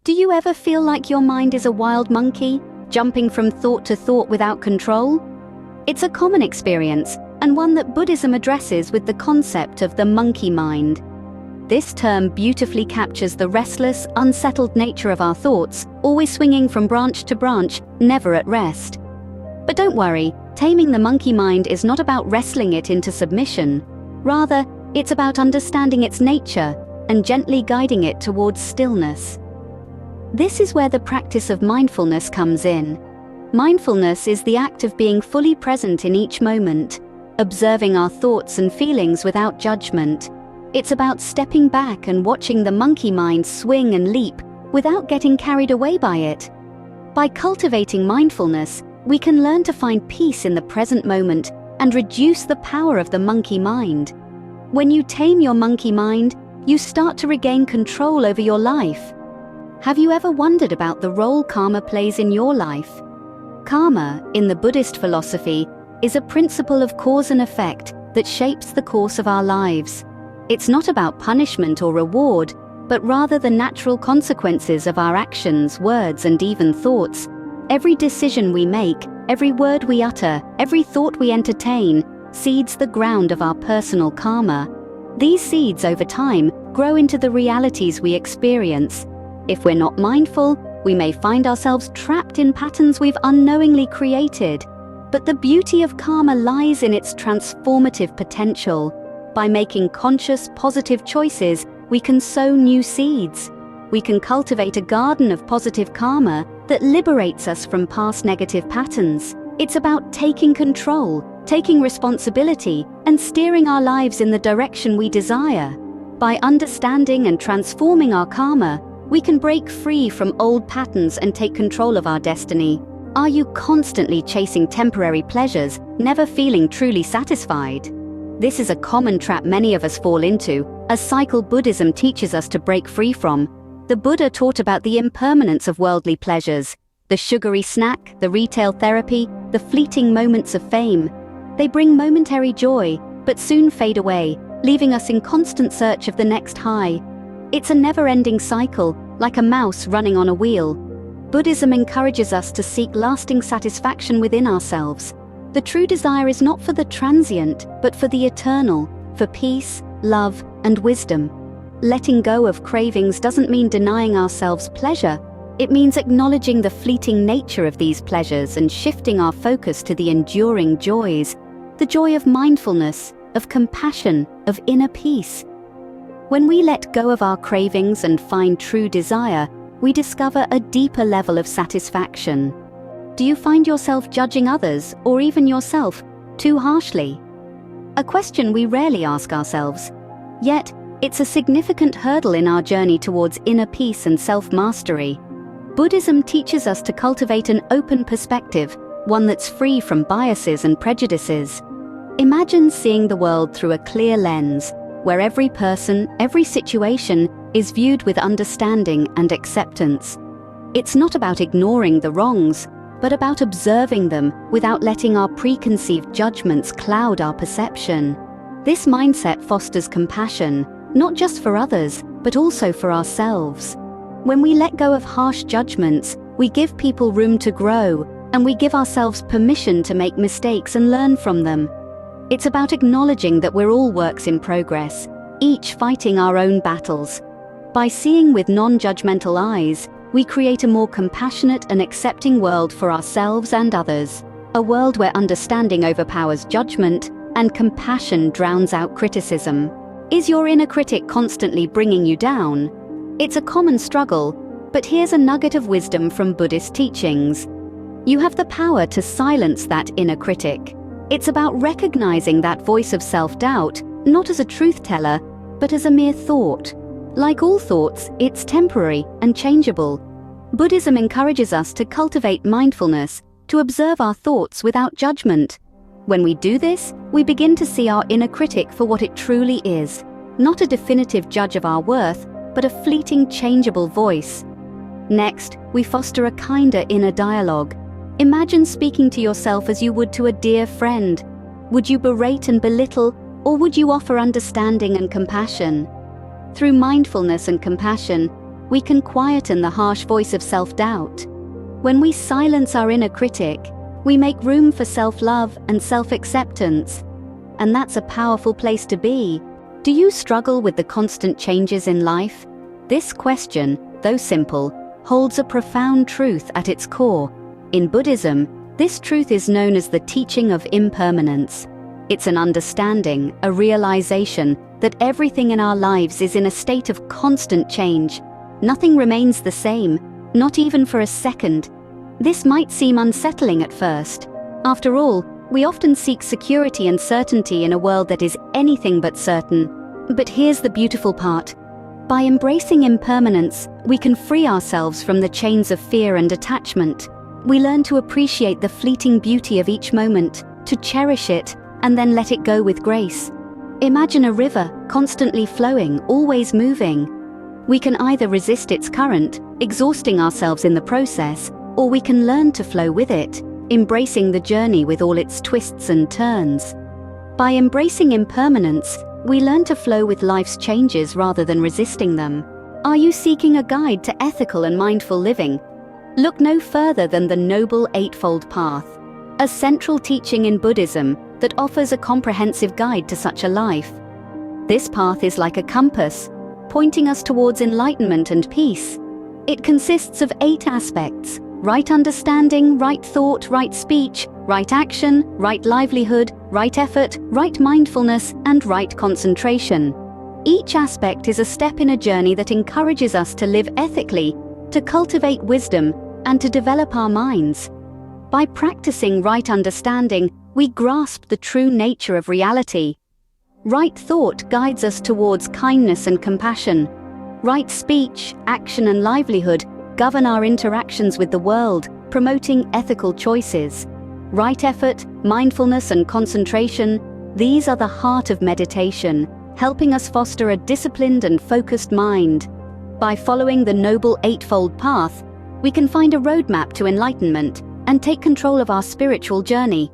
Do you ever feel like your mind is a wild monkey, jumping from thought to thought without control? It's a common experience, and one that Buddhism addresses with the concept of the monkey mind. This term beautifully captures the restless, unsettled nature of our thoughts, always swinging from branch to branch, never at rest. But don't worry, taming the monkey mind is not about wrestling it into submission. Rather, it's about understanding its nature and gently guiding it towards stillness. This is where the practice of mindfulness comes in. Mindfulness is the act of being fully present in each moment, observing our thoughts and feelings without judgment. It's about stepping back and watching the monkey mind swing and leap without getting carried away by it. By cultivating mindfulness, we can learn to find peace in the present moment and reduce the power of the monkey mind. When you tame your monkey mind, you start to regain control over your life. Have you ever wondered about the role karma plays in your life? Karma, in the Buddhist philosophy, is a principle of cause and effect that shapes the course of our lives. It's not about punishment or reward, but rather the natural consequences of our actions, words, and even thoughts. Every decision we make, every word we utter, every thought we entertain, seeds the ground of our personal karma. These seeds, over time, grow into the realities we experience. If we're not mindful, we may find ourselves trapped in patterns we've unknowingly created. But the beauty of karma lies in its transformative potential. By making conscious, positive choices, we can sow new seeds. We can cultivate a garden of positive karma that liberates us from past negative patterns. It's about taking control, taking responsibility, and steering our lives in the direction we desire. By understanding and transforming our karma, we can break free from old patterns and take control of our destiny. Are you constantly chasing temporary pleasures, never feeling truly satisfied? This is a common trap many of us fall into, a cycle Buddhism teaches us to break free from. The Buddha taught about the impermanence of worldly pleasures, the sugary snack, the retail therapy, the fleeting moments of fame. They bring momentary joy, but soon fade away, leaving us in constant search of the next high. It's a never-ending cycle, like a mouse running on a wheel. Buddhism encourages us to seek lasting satisfaction within ourselves. The true desire is not for the transient, but for the eternal, for peace, love, and wisdom. Letting go of cravings doesn't mean denying ourselves pleasure. It means acknowledging the fleeting nature of these pleasures and shifting our focus to the enduring joys, the joy of mindfulness, of compassion, of inner peace. When we let go of our cravings and find true desire, we discover a deeper level of satisfaction. Do you find yourself judging others, or even yourself, too harshly? A question we rarely ask ourselves. Yet, it's a significant hurdle in our journey towards inner peace and self-mastery. Buddhism teaches us to cultivate an open perspective, one that's free from biases and prejudices. Imagine seeing the world through a clear lens, where every person, every situation is viewed with understanding and acceptance. It's not about ignoring the wrongs, but about observing them without letting our preconceived judgments cloud our perception. This mindset fosters compassion, not just for others, but also for ourselves. When we let go of harsh judgments, we give people room to grow, and we give ourselves permission to make mistakes and learn from them. It's about acknowledging that we're all works in progress, each fighting our own battles. By seeing with non-judgmental eyes, we create a more compassionate and accepting world for ourselves and others. A world where understanding overpowers judgment and compassion drowns out criticism. Is your inner critic constantly bringing you down? It's a common struggle, but here's a nugget of wisdom from Buddhist teachings. You have the power to silence that inner critic. It's about recognizing that voice of self-doubt, not as a truth teller, but as a mere thought. Like all thoughts, it's temporary and changeable. Buddhism encourages us to cultivate mindfulness, to observe our thoughts without judgment. When we do this, we begin to see our inner critic for what it truly is, not a definitive judge of our worth, but a fleeting, changeable voice. Next, we foster a kinder inner dialogue. Imagine speaking to yourself as you would to a dear friend. Would you berate and belittle, or would you offer understanding and compassion? Through mindfulness and compassion, we can quieten the harsh voice of self-doubt. When we silence our inner critic, we make room for self-love and self-acceptance. And that's a powerful place to be. Do you struggle with the constant changes in life? This question, though simple, holds a profound truth at its core. In Buddhism, this truth is known as the teaching of impermanence. It's an understanding, a realization, that everything in our lives is in a state of constant change. Nothing remains the same, not even for a second. This might seem unsettling at first. After all, we often seek security and certainty in a world that is anything but certain. But here's the beautiful part. By embracing impermanence, we can free ourselves from the chains of fear and attachment. We learn to appreciate the fleeting beauty of each moment, to cherish it, and then let it go with grace. Imagine a river, constantly flowing, always moving. We can either resist its current, exhausting ourselves in the process, or we can learn to flow with it, embracing the journey with all its twists and turns. By embracing impermanence, we learn to flow with life's changes rather than resisting them. Are you seeking a guide to ethical and mindful living? Look no further than the Noble Eightfold Path, a central teaching in Buddhism that offers a comprehensive guide to such a life. This path is like a compass, pointing us towards enlightenment and peace. It consists of 8 aspects: right understanding, right thought, right speech, right action, right livelihood, right effort, right mindfulness, and right concentration. Each aspect is a step in a journey that encourages us to live ethically, to cultivate wisdom, and to develop our minds. By practicing right understanding, we grasp the true nature of reality. Right thought guides us towards kindness and compassion. Right speech, action, and livelihood govern our interactions with the world, promoting ethical choices. Right effort, mindfulness, and concentration, these are the heart of meditation, helping us foster a disciplined and focused mind. By following the Noble Eightfold Path, we can find a roadmap to enlightenment and take control of our spiritual journey.